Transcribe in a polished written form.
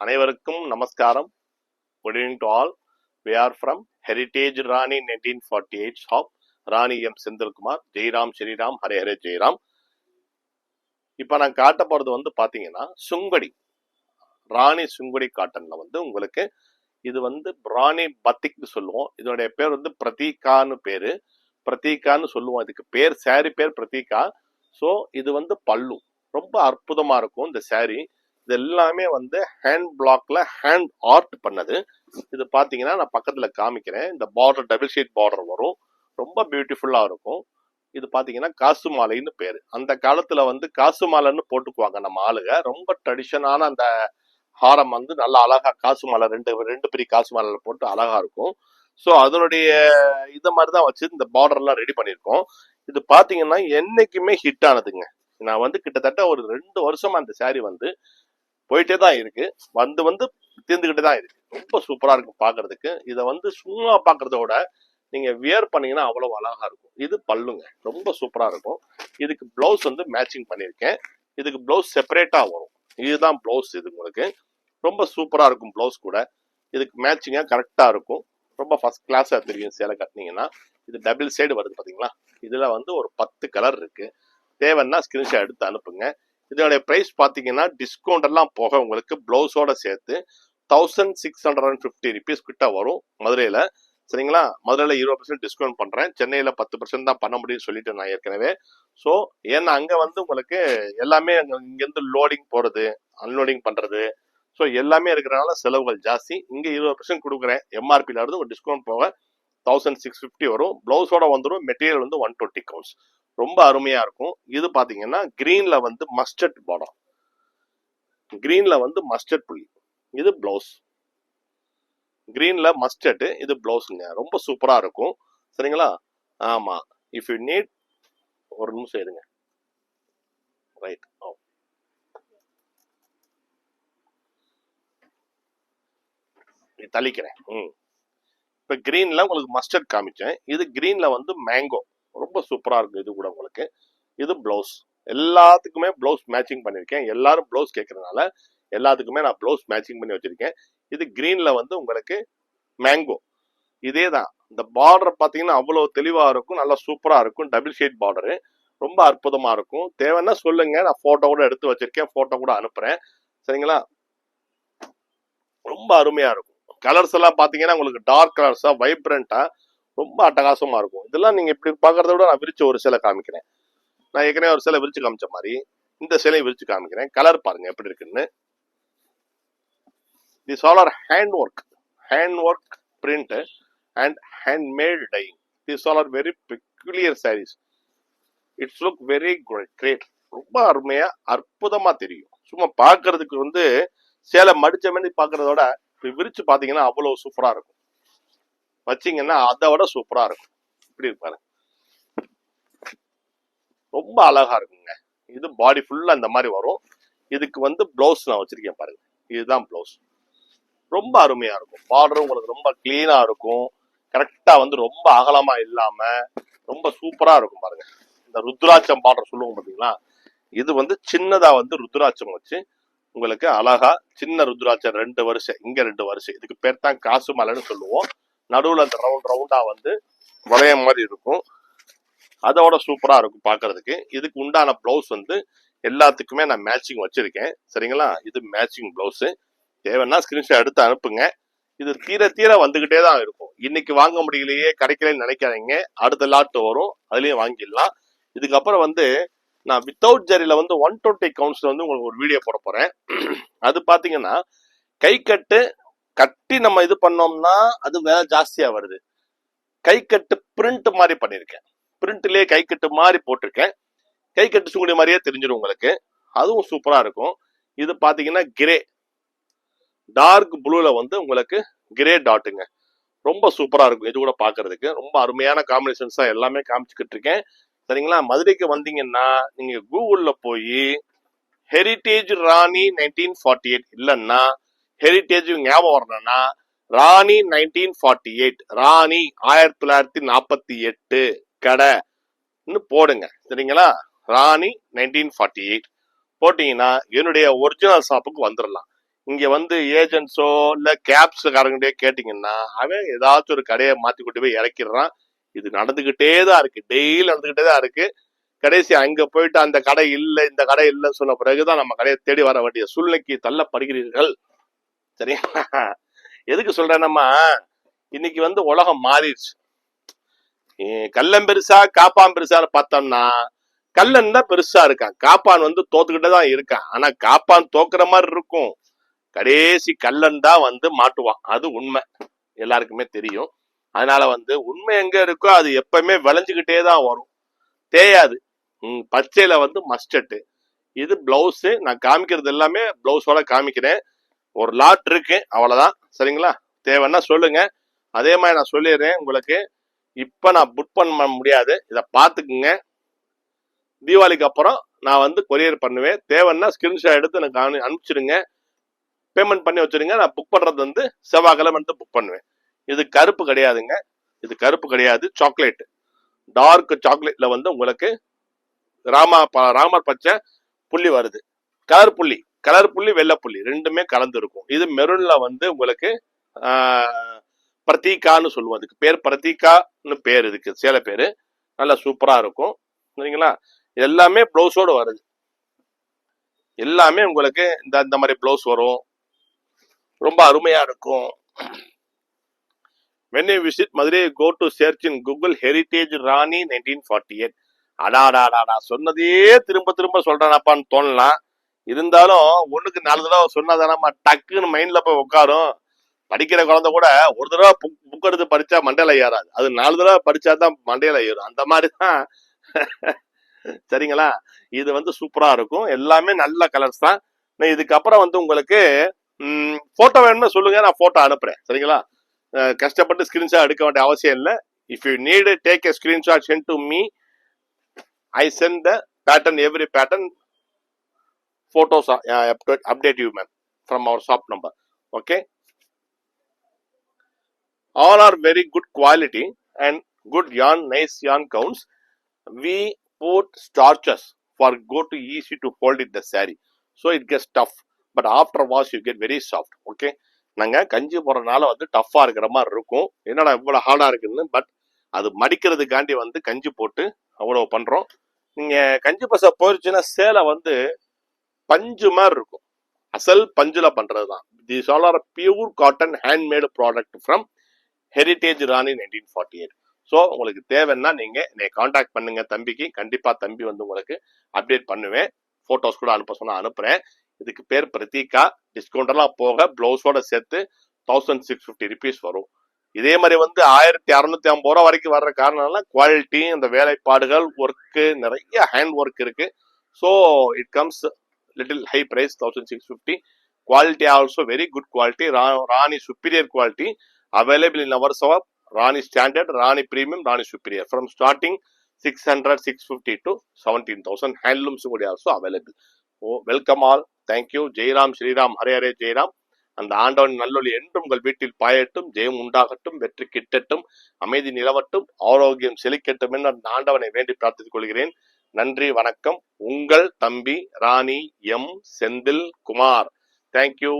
அனைவருக்கும் நமஸ்காரம். Good evening to all. We are from Heritage Rani 1948 shop. Rani M Senthilkumar. Jairam Sriram Hare Hare Jairam. இப்ப நான் காட்ட போறது பாத்தீங்கன்னா சுங்கடி, ராணி சுங்கடி காட்டன்ல உங்களுக்கு இது ராணி பத்திக்னு சொல்லுவோம். இதோடைய பேர் பிரதீகான்னு பேரு. பிரதீகான்னு சொல்லுவோம். இதுக்கு பேர் சாரி பேர் பிரதீகா. ஸோ இது பல்லு ரொம்ப அற்புதமா இருக்கும். இந்த சாரி இது எல்லாமே ஹேண்ட் பிளாக்ல ஹேண்ட் ஆர்ட் பண்ணது. இது பாத்தீங்கன்னா நான் பக்கத்துல காமிக்கிறேன். இந்த பார்டர் டபுள் ஷேட் பார்டர் வரும், ரொம்ப பியூட்டிஃபுல்லா இருக்கும். இது பாத்தீங்கன்னா காசு மாலைன்னு பேரு. அந்த காலத்துல காசு மாலைன்னு போட்டுக்குவாங்க நம்ம ஆளுங்க. ரொம்ப ட்ரெடிஷனான அந்த ஹாரம் நல்லா அழகா காசு மாலை ரெண்டு பெரிய காசு மாலையில போட்டு அழகா இருக்கும். ஸோ அதனுடைய இதை மாதிரிதான் வச்சு இந்த பார்டர் எல்லாம் ரெடி பண்ணியிருக்கோம். இது பாத்தீங்கன்னா என்னைக்குமே ஹிட் ஆனதுங்க. நான் கிட்டத்தட்ட ஒரு 2 வருஷமா அந்த சாரி போயிட்டே தான் இருக்கு. தீர்ந்துகிட்டே தான் இருக்கு. ரொம்ப சூப்பரா இருக்கும் பாக்குறதுக்கு. இதை சும்மா பாக்குறத விட நீங்க வியர் பண்ணீங்கன்னா அவ்வளவு அழகா இருக்கும். இது பல்லுங்க, ரொம்ப சூப்பரா இருக்கும். இதுக்கு பிளவுஸ் மேட்சிங் பண்ணிருக்கேன். இதுக்கு பிளவுஸ் செப்பரேட்டா வரும். இதுதான் பிளவுஸ். இது உங்களுக்கு ரொம்ப சூப்பரா இருக்கும். பிளவுஸ் கூட இதுக்கு மேட்சிங்கா கரெக்டா இருக்கும். ரொம்ப ஃபர்ஸ்ட் கிளாஸா தெரியும். சேலை கட்டினீங்கன்னா இது டபுள் சைடு வருது பாத்தீங்களா. இதுல ஒரு 10 கலர் இருக்கு. தேவைன்னா ஸ்கிரீன்ஷாட் எடுத்து அனுப்புங்க. இதோட பிரைஸ் பாத்தீங்கன்னா டிஸ்கவுண்ட் எல்லாம் போக உங்களுக்கு பிளவுஸோட சேர்த்து 1650 ருபீஸ் கிட்ட வரும் மதுரையில. சரிங்களா? மதுரையில 20% டிஸ்கவுண்ட் பண்றேன். சென்னையில 10% தான் பண்ண முடியும்னு சொல்லிட்டு நான் ஏற்கனவே. ஸோ ஏன்னா அங்க உங்களுக்கு எல்லாமே இங்கிருந்து லோடிங் போறது, அன்லோடிங் பண்றது, ஸோ எல்லாமே இருக்கிறனால செலவுகள் ஜாஸ்தி. இங்க 20% கொடுக்குறேன். எம்ஆர்பில இருந்து ஒரு டிஸ்கவுண்ட் போக 1650 வரும். பிளவுஸோட வந்துடும். Material 120 counts. ரொம்ப அருமையா இருக்கும். இது பாத்தீங்கன்னா கிரீன்ல மஸ்டர்ட் பார்டர், கிரீன்ல மஸ்டர்ட் புள்ளி. இது பிளவுஸ். கிரீன்ல மஸ்டர்ட், இது பிளவுஸ்ங்க. ரொம்ப சூப்பரா இருக்கும். சரிங்களா? ஆமா. இஃப் யூ நீட் ஒரு நிமிஷம் இருங்க. ரைட், தள்ளிக்கிறேன். இப்ப கிரீன்ல உங்களுக்கு மஸ்டர்ட் காமிச்சேன். இது கிரீன்ல மேங்கோ. ரொம்ப சூப்பரா இருக்கும். இது கூட உங்களுக்கு இது பிளவுஸ். எல்லாத்துக்குமே பிளவுஸ் மேட்சிங் பண்ணிருக்கேன். எல்லாரும் பிளவுஸ் கேட்கறதுனால எல்லாத்துக்குமே நான் பிளவுஸ் மேட்சிங் பண்ணி வச்சிருக்கேன். இது கிரீன்ல உங்களுக்கு மேங்கோ. இதே தான். இந்த பார்டர் பாத்தீங்கன்னா அவ்வளவு தெளிவா இருக்கும். நல்லா சூப்பரா இருக்கும். டபுள் ஷேட் பார்டரு ரொம்ப அற்புதமா இருக்கும். தேவைன்னா சொல்லுங்க, நான் போட்டோ கூட எடுத்து வச்சிருக்கேன். போட்டோ கூட அனுப்புறேன். சரிங்களா? ரொம்ப அருமையா இருக்கும். கலர்ஸ் எல்லாம் பாத்தீங்கன்னா உங்களுக்கு டார்க் கலர்ஸா வைப்ரண்டா ரொம்ப அட்டகாசமா இருக்கும். இதெல்லாம் நீங்க இப்படி பாக்குறத விட நான் விரிச்சு ஒரு சிலை காமிக்கிறேன். நான் ஏற்கனவே ஒரு சிலை விரிச்சு காமிச்ச மாதிரி இந்த சிலையை விரிச்சு காமிக்கிறேன். கலர் பாருங்க எப்படி இருக்குன்னு. These all are handwork print and handmade dyeing. These all are very peculiar sarees. It's look very great. ரொம்ப அருமையா அற்புதமா தெரியும். சும்மா பாக்குறதுக்கு சேலை மடிச்ச மாதிரி பாக்குறதோட விரிச்சு பாத்தீங்கன்னா அவ்வளவு சூப்பரா இருக்கும். வச்சீங்கன்னா அதை விட சூப்பரா இருக்கும். இப்படி இருப்பாரு. ரொம்ப அழகா இருக்குங்க. இது பாடி ஃபுல்லா இந்த மாதிரி வரும். இதுக்கு பிளவுஸ் நான் வச்சிருக்கேன் பாருங்க. இதுதான் பிளவுஸ். ரொம்ப அருமையா இருக்கும். பார்டர் உங்களுக்கு ரொம்ப கிளீனா இருக்கும். கரெக்டா ரொம்ப அகலமா இல்லாம ரொம்ப சூப்பரா இருக்கும் பாருங்க. இந்த ருத்ராட்சம் பார்டர் சொல்லுவோம் பாத்தீங்களா. இது சின்னதா ருத்ராட்சம் வச்சு உங்களுக்கு அழகா சின்ன ருத்ராட்சம் 2 வருஷம், இங்க 2 வருஷம். இதுக்கு பேர் தான் காசு மாலைன்னு சொல்லுவோம். நடுவுல அந்த ரவுண்டா வளையம் மாதிரி இருக்கும். அதோட சூப்பரா இருக்கும் பாக்குறதுக்கு. இதுக்கு உண்டான பிளவுஸ் எல்லாத்துக்குமே நான் மேட்சிங் வச்சிருக்கேன். சரிங்களா? இது மேட்சிங் பிளவுஸ். தேவைன்னா ஸ்கிரீன்ஷாட் எடுத்து அனுப்புங்க. இது தீர வந்துகிட்டே தான் இருக்கும். இன்னைக்கு வாங்க முடியலையே, கிடைக்கலன்னு நினைக்காதீங்க. அடுத்த லாட் வரும், அதுலயும் வாங்கிடலாம். இதுக்கப்புறம் நான் வித்தவுட் ஜரியில 120 கவுண்ட்ஸ்ல உங்களுக்கு ஒரு வீடியோ போட போறேன். அது பாத்தீங்கன்னா கை கட்டி நம்ம இது பண்ணோம்னா அது வேலை ஜாஸ்தியா வருது. கை கட்டு பிரிண்ட் மாதிரி பண்ணிருக்கேன். பிரிண்ட்லயே கை கட்டு மாதிரி போட்டிருக்கேன். கை கட்டு சுங்குடி மாதிரியே தெரிஞ்சிடும் உங்களுக்கு. அதுவும் சூப்பரா இருக்கும். இது பாத்தீங்கன்னா கிரே, டார்க் ப்ளூல உங்களுக்கு கிரே டாட்டுங்க. ரொம்ப சூப்பரா இருக்கும். இது கூட பாக்குறதுக்கு ரொம்ப அருமையான காம்பினேஷன்ஸா எல்லாமே காமிச்சுக்கிட்டு இருக்கேன். சரிங்களா? மதுரைக்கு வந்தீங்கன்னா நீங்க கூகுள்ல போய் ஹெரிட்டேஜ் ராணி 1948 இல்லைன்னா ஹெரிட்டேஜ் ஞாபகம் வரணும்னா ராணி 1948, ராணி 1948 கடைன்னு போடுங்க. சரிங்களா? ராணி 1948 போட்டீங்கன்னா என்னுடைய ஒரிஜினல் ஷாப்புக்கு வந்துடலாம். இங்க வந்து ஏஜென்ட்ஸோ இல்ல கேப்ஸ்காரங்கிட்டே கேட்டீங்கன்னா அவன் ஏதாச்சும் ஒரு கடையை மாத்தி கொண்டு போய் இறக்கிடுறான். இது நடந்துகிட்டே தான் இருக்கு, டெய்லி நடந்துகிட்டே தான் இருக்கு. கடைசி அங்க போயிட்டு அந்த கடை இல்லை இந்த கடை இல்லைன்னு சொன்ன பிறகுதான் நம்ம கடையை தேடி வர வேண்டிய சூழ்நிலைக்கு தள்ளப்படுகிறீர்கள். சரிங்களா? எதுக்கு சொல்றேன்னா இன்னைக்கு வந்து உலகம் மாறிடுச்சு. கள்ளம் பெருசா காப்பான் பெருசான்னு பார்த்தோம்னா கல்லன் தான் பெருசா இருக்கான், காப்பான் வந்து தோத்துக்கிட்டே தான் இருக்கான். ஆனா காப்பான் தோக்குற மாதிரி இருக்கும், கடைசி கல்லன் தான் வந்து மாட்டுவான். அது உண்மை, எல்லாருக்குமே தெரியும். அதனால வந்து உண்மை எங்க இருக்கோ அது எப்பவுமே விளைஞ்சுக்கிட்டே தான் வரும், தேயாது. பச்சையில வந்து மஸ்டர்ட், இது பிளவுஸ். நான் காமிக்கிறது எல்லாமே பிளவுஸோட காமிக்கிறேன். ஒரு லாட் இருக்கு, அவ்வளவுதான். சரிங்களா? தேவைன்னா சொல்லுங்க. அதே மாதிரி நான் சொல்லிடுறேன் உங்களுக்கு, இப்ப நான் புக் பண்ண முடியாது, இதை பார்த்துக்குங்க. தீபாவளிக்கு அப்புறம் நான் வந்து கொரியர் பண்ணுவேன். தேவைன்னா ஸ்கிரீன்ஷாட் எடுத்து எனக்கு அனுப்பிச்சிடுங்க, பேமெண்ட் பண்ணி வச்சிருங்க. நான் புக் பண்றது வந்து செவ்வாய்க்கிழமை வந்து புக் பண்ணுவேன். இது கருப்பு கிடையாதுங்க, இது கருப்பு கிடையாது, சாக்லேட், டார்க் சாக்லேட்ல வந்து உங்களுக்கு ராமர் பச்சை புள்ளி வருது, கலர் புள்ளி வெள்ளை புள்ளி ரெண்டுமே கலந்து இருக்கும். இது மெரூன்ல வந்து உங்களுக்கு பிரதீகான்னு சொல்லுவோம், அதுக்கு பேர் பிரதீகான்னு பேர், இதுக்கு சேலை பேரு. நல்லா சூப்பரா இருக்கும். சரிங்களா? எல்லாமே பிளவுஸோடு வருது, எல்லாமே உங்களுக்கு இந்த மாதிரி பிளவுஸ் வரும், ரொம்ப அருமையா இருக்கும். When you visit Madurai, go to search in Google Heritage Rani 1948. அடாடாடா, சொன்னதே திரும்ப திரும்ப சொல்றானப்பான்னு தோணலாம். இருந்தாலும் ஒண்ணுக்கு 4 தடவை சொன்னாதானமா டக்குன்னு மைண்ட்ல போய் உட்காரும். படிக்கிற குழந்தை கூட ஒரு தடவை புக் எடுத்து படிச்சா மண்டையில ஏறாது, அது 4 தடவை படிச்சாதான் மண்டையில ஏறும். அந்த மாதிரிதான். சரிங்களா? இது வந்து சூப்பரா இருக்கும், எல்லாமே நல்ல கலர்ஸ் தான். இதுக்கப்புறம் வந்து உங்களுக்கு போட்டோ வேணும்னு சொல்லுங்க, நான் போட்டோ அனுப்புறேன். சரிங்களா? கஷ்டப்பட்டு ஸ்கிரீன்ஷாட் எடுக்க வேண்டிய அவசியம் இல்லை. If you need take a screenshot sent to me, I send the pattern, every pattern photos update you, ma'am, from our shop number. Okay, all are very good quality and good yarn, nice yarn counts. We put starches for go to easy to fold it the saree, so it gets tough, but after wash you get very soft. Okay, நாங்க கஞ்சி போடுறதுனால வந்து டஃப்பா இருக்கிற மாதிரி இருக்கும், என்னடா இவ்வளவு ஹார்டா இருக்குன்னு, பட் அது மடிக்கிறதுக்காண்டி வந்து கஞ்சி போட்டு அவ்வளவு பண்றோம். நீங்க கஞ்சி பசை போயிருச்சுன்னா சேலை வந்து பஞ்சு மாதிரி இருக்கும், அசல் பஞ்சுல பண்றதுதான். These all are pure cotton handmade product from Heritage Rani 1948. So உங்களுக்கு தேவைன்னா நீங்க என்னை கான்டாக்ட் பண்ணுங்க தம்பிக்கு, கண்டிப்பா தம்பி வந்து உங்களுக்கு அப்டேட் பண்ணுவேன். போட்டோஸ் கூட அனுப்ப சொன்னா அனுப்புறேன். இதுக்கு பேர் பிரதீகா. டிஸ்கவுண்ட் எல்லாம் போக பிளவுஸோட சேர்த்து 1650 rupees வரும். இதே மாதிரி வந்து 1650 ரூபா வரைக்கும் வர்ற காரணம்லாம் குவாலிட்டி, அந்த வேலைப்பாடுகள், ஒர்க்கு, நிறைய ஹேண்ட் ஒர்க் இருக்கு. So it comes little high price, 1650. Quality also very good quality, Rani superior quality available in our shop. Rani standard, Rani premium, Rani superior, from starting 600, 650 to 17,000. Handlooms also available. Oh, welcome all. Thank you. Jairam, Shriram, Hare Hare Jairam. அந்த ஆண்டவன் நல்லொலி என்றும் உங்கள் வீட்டில் பாயட்டும், ஜெயம் உண்டாகட்டும், வெற்றி கிட்டட்டும், அமைதி நிலவட்டும், ஆரோக்கியம் செழிக்கட்டும் என்று அந்த ஆண்டவனை வேண்டி பிரார்த்தித்துக் கொள்கிறேன். நன்றி, வணக்கம். உங்கள் தம்பி ராணி எம் செந்தில் குமார். தேங்க்யூ.